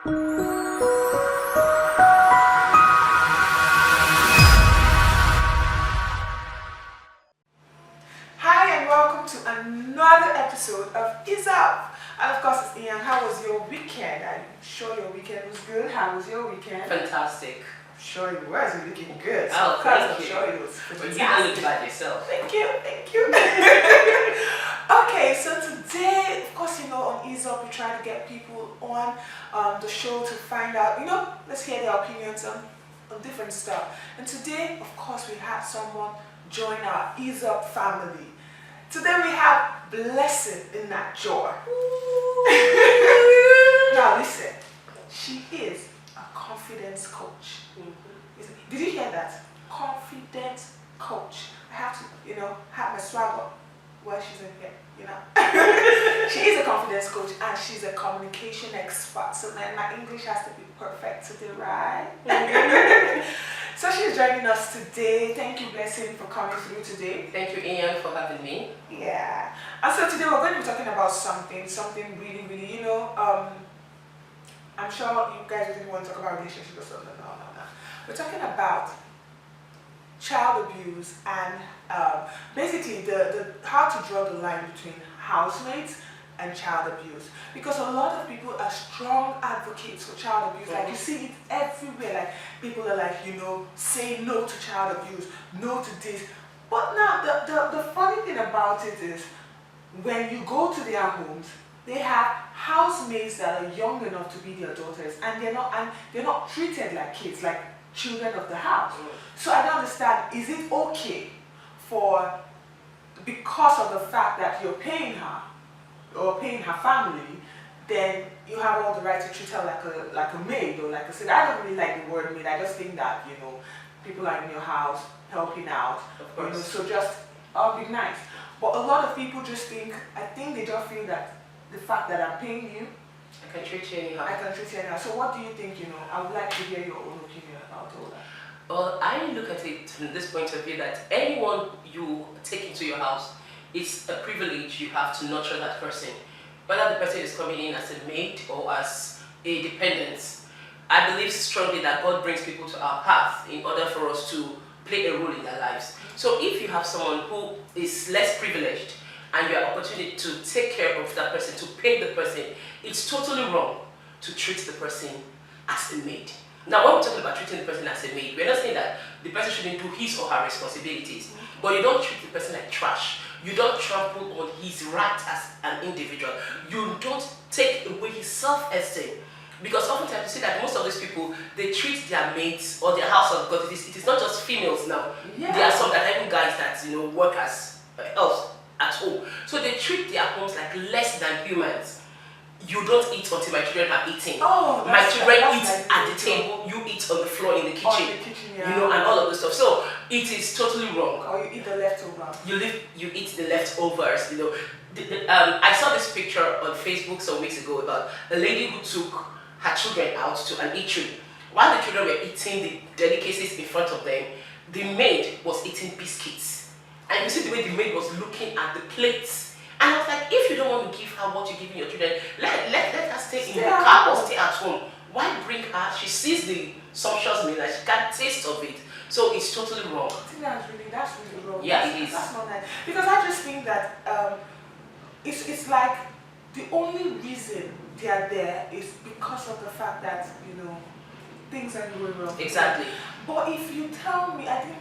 Hi and welcome to another episode of Is Up. And of course it's Ian. How was your weekend? I'm sure your weekend was good. How was your weekend? Fantastic. I'm sure it was. You're looking good. Oh, So thank I'm you. sure it was But you fantastic. look bad yourself. Thank you. Okay, so today, of course, on Ease Up, we try to get people on the show to find out, let's hear their opinions on different stuff. And today, of course, we had someone join our Ease Up family. Today we have Blessing in that joy. Now listen, she is a confidence coach. Did you hear that? Confidence coach. I have to, have my swag up while she's in here, She is a confidence coach and she's a communication expert. So then my English has to be perfect today, right? So she's joining us today. Thank you, Blessing, for coming through today. Thank you, Ian, for having me. Yeah. And so today we're going to be talking about something really, really, I'm sure you guys didn't want to talk about relationships or something. No. We're talking about child abuse and basically the how to draw the line between housemates and child abuse, because a lot of people are strong advocates for child abuse. Like you see it everywhere. Like people are like, say no to child abuse, no to this. But now the funny thing about it is when you go to their homes, they have housemaids that are young enough to be their daughters, and they're not treated like kids, like children of the house. So I don't understand, is it okay because of the fact that you're paying her or paying her family, then you have all the right to treat her like a maid or like a sister? I don't really like the word maid. I just think that, people are in your house helping out, so just be nice. But a lot of people just think they just feel that the fact that I'm paying you, I can treat you anyhow. So what do you think, I would like to hear your own opinion about all that. Well, I look at it from this point of view that anyone you take into your house, it's a privilege. You have to nurture that person. Whether the person is coming in as a maid or as a dependent, I believe strongly that God brings people to our path in order for us to play a role in their lives. So if you have someone who is less privileged and you have opportunity to take care of that person, to pay the person, it's totally wrong to treat the person as a maid. Now, when we're talking about treating the person as a maid, we're not saying that the person shouldn't do his or her responsibilities, but you don't treat the person like trash. You don't trample on his right as an individual. You don't take away his self-esteem. Because oftentimes you see that most of these people, they treat their maids or their household, because it is not just females now. Yeah. There are some that even guys that work as help at home. So they treat their homes like less than humans. You don't eat until my children have eaten. Oh, my children eat at the table, you eat on the floor in the kitchen. And all of this stuff. So it is totally wrong. Or you eat the leftovers. You eat the leftovers. I saw this picture on Facebook some weeks ago about a lady who took her children out to an eatery. While the children were eating the delicacies in front of them, the maid was eating biscuits. And you see the way the maid was looking at the plates. And I was like, if you don't want to give her what you're giving your children, let her stay in the car or stay at home. Why bring her? She sees the sumptuous meal and she can't taste of it. So it's totally wrong. I think that's really wrong. Yeah, it is. That's not nice. Because I just think that it's like the only reason they are there is because of the fact that, things are going wrong. Exactly. But if you tell me, I think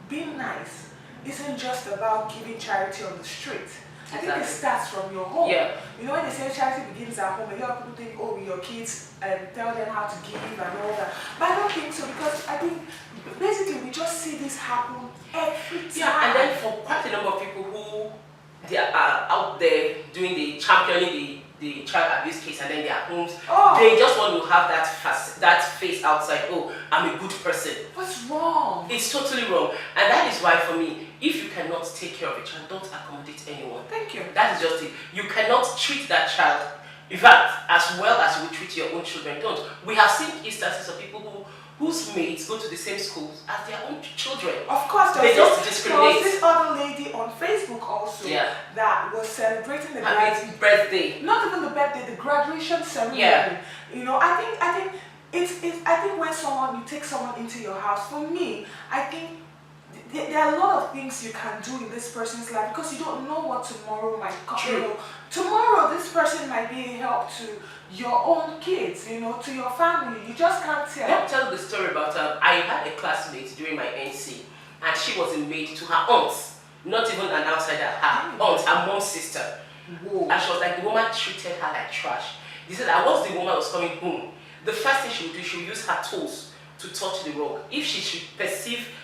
being nice isn't just about giving charity on the street. I think it starts from your home. Yeah. When they say charity begins at home, a lot of people think, with your kids and tell them how to give and all that. But I don't think so, because I think basically we just see this happen every time. Yeah, and then for quite a number of people who they are out there doing the championing the child abuse case, and then their homes, they just want to have that face outside. Oh, I'm a good person. What's wrong? It's totally wrong, and that is why for me, if you cannot take care of a child, don't accommodate anyone. Thank you. That is just it. You cannot treat that child, in fact, as well as you would treat your own own children don't. We have seen instances of people whose mates go to the same schools as their own children. Of course, They just there discriminate. was this other lady on Facebook also that was celebrating the birthday. Not even the birthday, the graduation ceremony. Yeah. You know, I think I think when you take someone into your house, for me, I think there are a lot of things you can do in this person's life because you don't know what tomorrow might come. True. You know, tomorrow this person might be a help to your own kids, you know, to your family. You just can't tell. Let me tell you the story about I had a classmate during my NC, and she was a maid to her aunts, not even an outsider, her aunt, her mom's sister. Whoa. And she was like, the woman treated her like trash. They said that once the woman was coming home, the first thing she would do, she would use her toes to touch the rug. If she should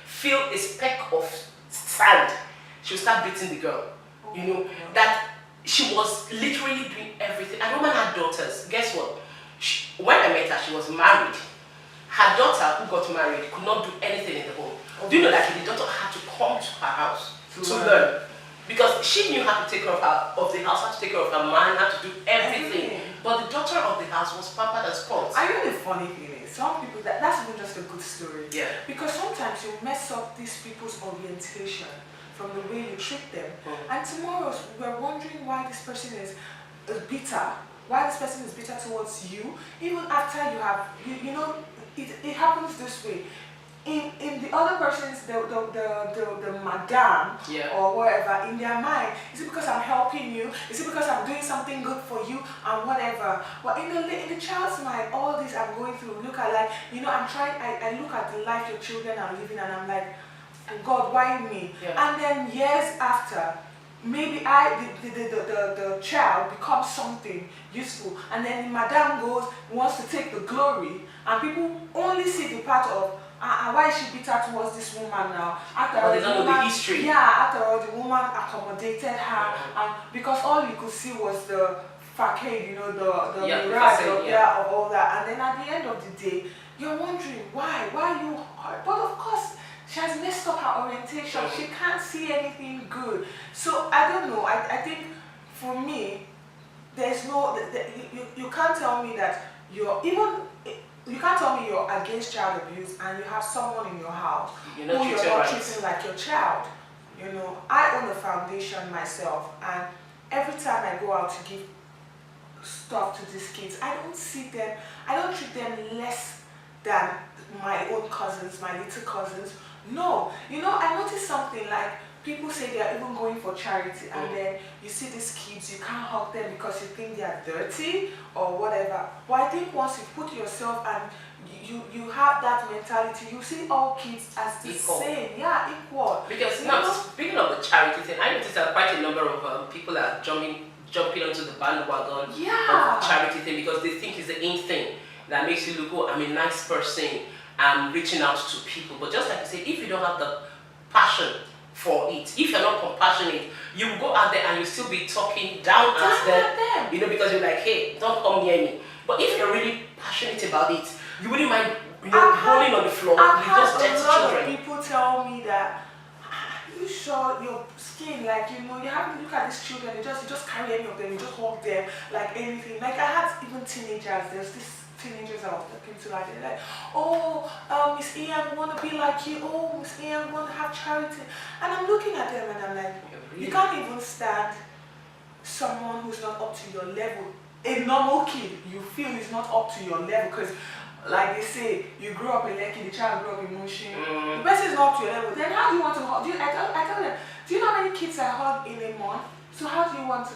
feel a speck of sand, she would start beating the girl. You know, that she was literally doing everything. And the woman had daughters. Guess what? When I met her, she was married. Her daughter, who got married, could not do anything in the home. Do you know that the daughter had to come to her house to learn? Because she knew how to take care of the house, how to take care of her man, how to do everything. But the daughter of the house was pampered and spoiled. I know the funny thing is, some people, that's even just a good story. Yeah. Because sometimes you mess up these people's orientation from the way you treat them. And tomorrow we're wondering why this person is bitter, why this person is bitter towards you, even after you have, you know, it happens this way. In the other person's, the madam or whatever, in their mind, is it because I'm helping you? Is it because I'm doing something good for you and whatever? But in the child's mind, all this I'm going through, look at like, you know, I look at the life your children are living and I'm like, God, why me? Yeah. And then years after, maybe the child becomes something useful, and then the madam wants to take the glory, and people only see the part of why is she bitter towards this woman now? After all, they don't know the history. Yeah, after all, the woman accommodated her, and because all you could see was the facade, you know, the mirage of all that, and then at the end of the day, you're wondering why you hurt. But of course, she has messed up her orientation. She can't see anything good. So I don't know. I think for me, there's no. You can't tell me that you can't tell me you're against child abuse and you have someone in your house who you're not treating like your child. You know, I own a foundation myself, and every time I go out to give stuff to these kids, I don't treat them less than my own cousins, my little cousins. No, you know, I noticed something like people say they're even going for charity, and then you see these kids, you can't hug them because you think they are dirty or whatever. But I think once you put yourself and you have that mentality, you see all kids as the same, equal. Because now, speaking of the charity thing, I noticed that quite a number of people are jumping onto the bandwagon of the charity thing because they think it's the in thing that makes you look, oh, I'm a nice person, I'm reaching out to people. But just like I said, if you don't have the passion for it, if you're not compassionate, you will go out there and you'll still be talking down at them, you know, because you're like, hey, don't come near me. But if you're really passionate about it, you wouldn't mind, you know, rolling on the floor with those dirty children. A lot of people tell me that, you sure your skin, like, you know, you have to look at these children, you just carry any of them, you just walk them like anything. Like I had even teenagers, there's this teenagers I was talking to, like, they're like, oh, Miss Ian, we want to be like you. Oh, Miss Ian, we want to have charity. And I'm looking at them and I'm like, you can't even stand someone who's not up to your level. A normal kid, you feel is not up to your level because, like they say, you grew up in Lekki, the child grew up in Mushin. The person is not up to your level. Then how do you want to hug? I tell them, do you know how many kids I hug in a month? So how do you want to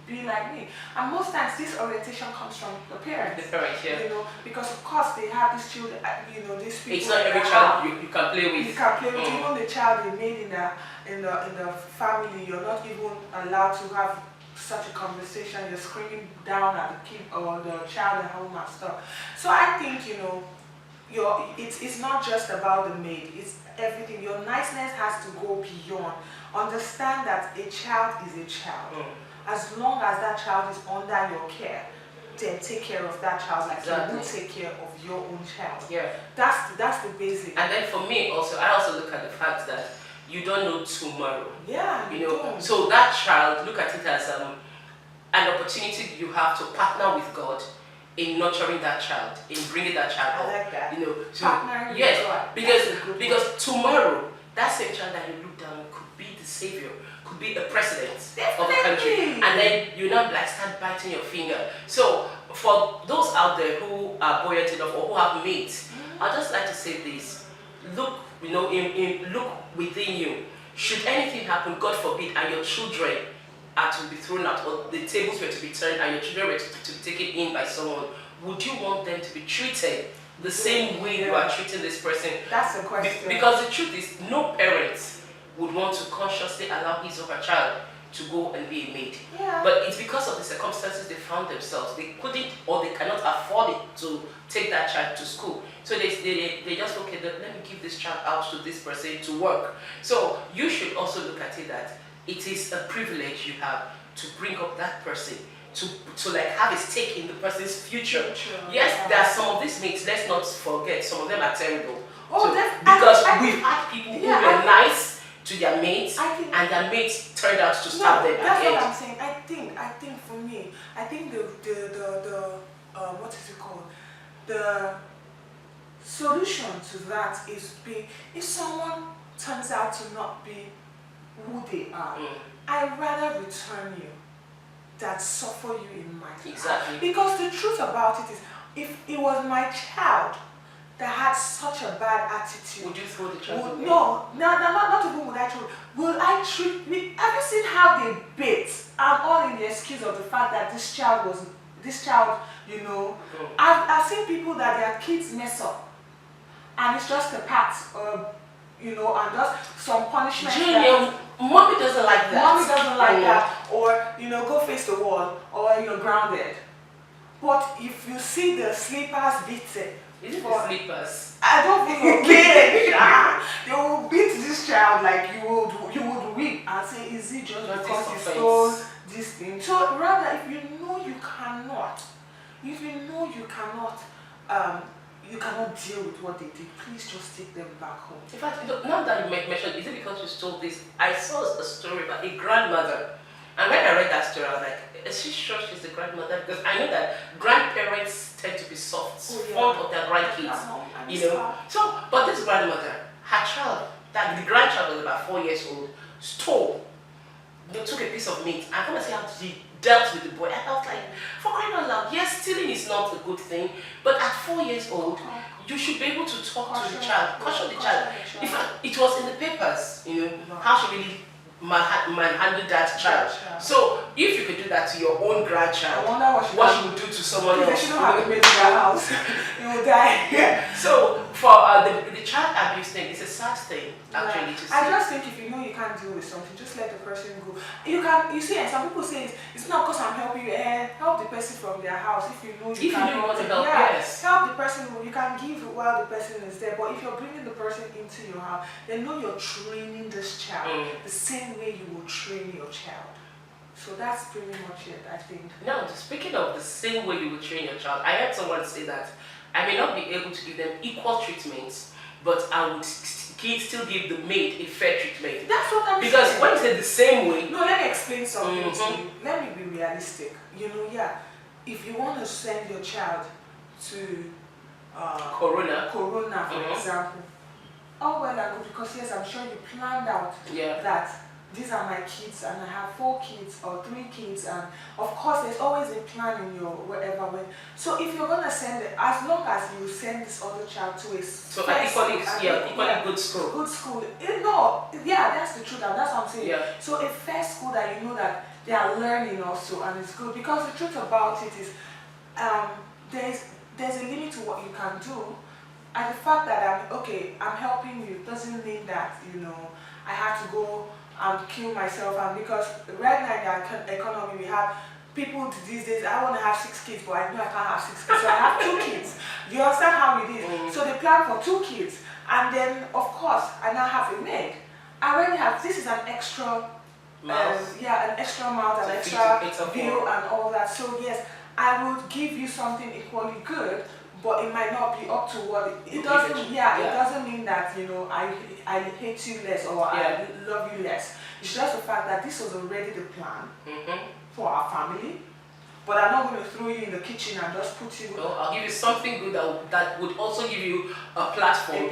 be like me? And most times this orientation comes from the parents. The parents, you know, because of course they have these children, you know, these people. It's not every child you can play with. You can play with even the child they made in the family. You're not even allowed to have such a conversation. You're screaming down at the kid or the child at home and stuff. So I think, you know, it's not just about the maid. It's everything. Your niceness has to go beyond. Understand that a child is a child. As long as that child is under your care, then take care of that child like you would take care of your own child. Yeah. That's the basic. And then for me also, I also look at the fact that you don't know tomorrow. Yeah, you know. So that child, look at it as an opportunity you have to partner with God in nurturing that child, in bringing that child I up. like that. You know, Partner, yes, that's a good because one. tomorrow that same child that you look down on could be the savior, could be a president of the country, Definitely. and then you now like start biting your finger. So for those out there who are buoyant enough or who have mates, I'd just like to say this: look, look within you. Should anything happen, God forbid, and your children are to be thrown out, or the tables were to be turned, and your children were to be taken in by someone, would you want them to be treated the same way you are treating this person? That's the question. Because the truth is, no parent would want to consciously allow his or her child to go and be a maid. Yeah. But it's because of the circumstances they found themselves. They couldn't or they cannot afford it to take that child to school. So they just, okay, let me give this child out to this person to work. So you should also look at it that it is a privilege you have to bring up that person, to like have a stake in the person's future. Yes, there are some of these mates, let's not forget, some of them are terrible. Oh, so, because we've had people who were nice to their mates, and their mates turned out to stab them. That's what I'm saying. I think for me, I think the what is it called? The solution to that is if someone turns out to not be who they are, I'd rather return you than suffer you in my heart. Exactly. Because the truth about it is, if it was my child that had such a bad attitude, would you throw the child away? No, not even would I throw. Will I treat me? Have you seen how they bait? I'm all in the excuse of the fact that this child, I've seen people that their kids mess up, and it's just a part, and just some punishment. Mommy doesn't like that. Mommy doesn't like that, or go face the wall, or you're grounded. But if you see the sleepers beaten, is it the sleepers? I don't think they will beat this child like you would weep and say, is it just because he stole this thing? So rather, if you know you cannot deal with what they did, please just take them back home. In fact, now that you mentioned, is it because you stole this? I saw a story about a grandmother, and when I read that story, I was like, is she sure she's the grandmother? Because I know that grandparents tend to be soft, fond of their grandkids, So, but this grandmother, her child, the grandchild was about 4 years old, stole. They took a piece of meat. I can't see how she dealt with the boy. I felt like, for crying out loud, yes, stealing is not a good thing, but at 4 years old, you should be able to talk to the child, caution the child. In fact, it was in the papers, how she really manhandled that child. So if you could do that to your own grandchild, I wonder what you would do to someone else. They shouldn't have a maid in their house. You will die. So for the child abuse thing, it's a sad thing actually to see. I just think if you know you can't deal with something, just let the person go. You see, and some people say it's not because I'm helping you. Help the person from their house if you know you can't. Want to help, yes. Help the person. You can give while the person is there. But if you're bringing the person into your house, then know you're training this child the same way you will train your child. So that's pretty much it, I think. Now, speaking of the same way you will train your child, I heard someone say that I may not be able to give them equal treatment, but I would still give the maid a fair treatment. That's what I'm saying. Because when you say the same way... No, let me explain something to you. Let me be realistic. If you want to send your child to Corona, for example, oh well and good, because yes, I'm sure you planned out that these are my kids and I have 4 kids or 3 kids, and of course there's always a plan in your wherever way. So if you're gonna send it, as long as you send this other child to a equally good school. Good school. That's the truth, and that's what I'm saying. Yeah. So a fair school that you know that they are learning also, and it's good, because the truth about it is there's a limit to what you can do. And the fact that I'm helping you doesn't mean that I have to go and kill myself. And because right now in the economy we have people these days, I want to have 6 kids, but I know I can't have 6 kids, so I have 2 kids. You understand how it is? So they plan for 2 kids, and then of course I now have a maid. I already have, this is an extra an extra mouth, an extra bill and all that. So yes, I would give you something equally good, but it might not be up to what it doesn't. It doesn't mean that I hate you less or I love you less. It's just the fact that this was already the plan for our family. but I'm not going to throw you in the kitchen and just put you No, I'll give you something good that would also give you a platform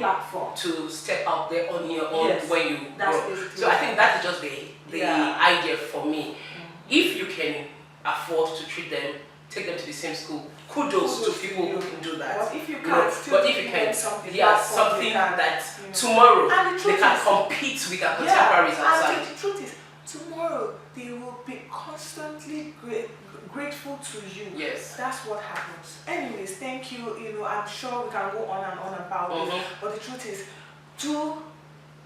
to step out there on your own when you grow. So I think that's just the idea for me. If you can afford to treat them, take them to the same school, kudos to people who can do that. But if you can't, something that tomorrow they can compete with their contemporaries outside. And the truth is, tomorrow they will be constantly grateful to you. Yes. That's what happens. Anyways, thank you. I'm sure we can go on and on about this, but the truth is, do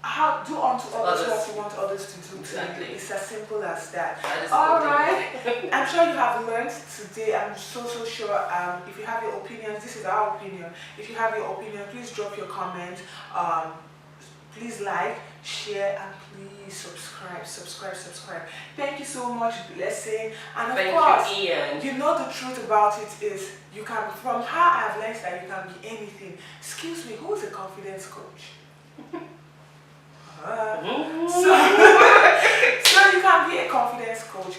unto others what you want others to do to you. It's as simple as that. Alright. I'm sure you have learned today. I'm so sure. If you have your opinions, this is our opinion. If you have your opinion, please drop your comment. Please like, share, and please subscribe. Thank you so much, Blessing. And of course, Ian. You know the truth about it is you can, from how I've learned that you can be anything. Excuse me, who's a confidence coach? So you can be a confidence coach.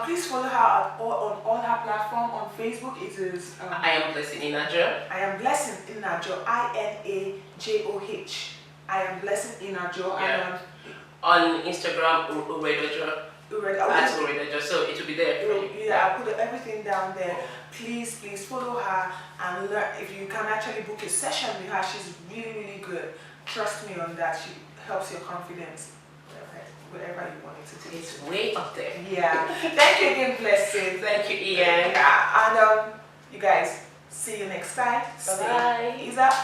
Please follow her on all her platforms. On Facebook, it is I am Blessing Inajo. I am Blessing Inajo. INAJOH. I am Blessing Inajo. Yeah. On Instagram, Uredojo. That's Uredojo. So it will be there for you. Yeah, I'll put everything down there. Please follow her and learn. If you can actually book a session with her, she's really good. Trust me on that. She helps your confidence, whatever you want it to be. It's way up there. Yeah. Thank you again, Blessing. Thank you, Ian. Yeah. And you guys, see you next time. Bye. Peace out.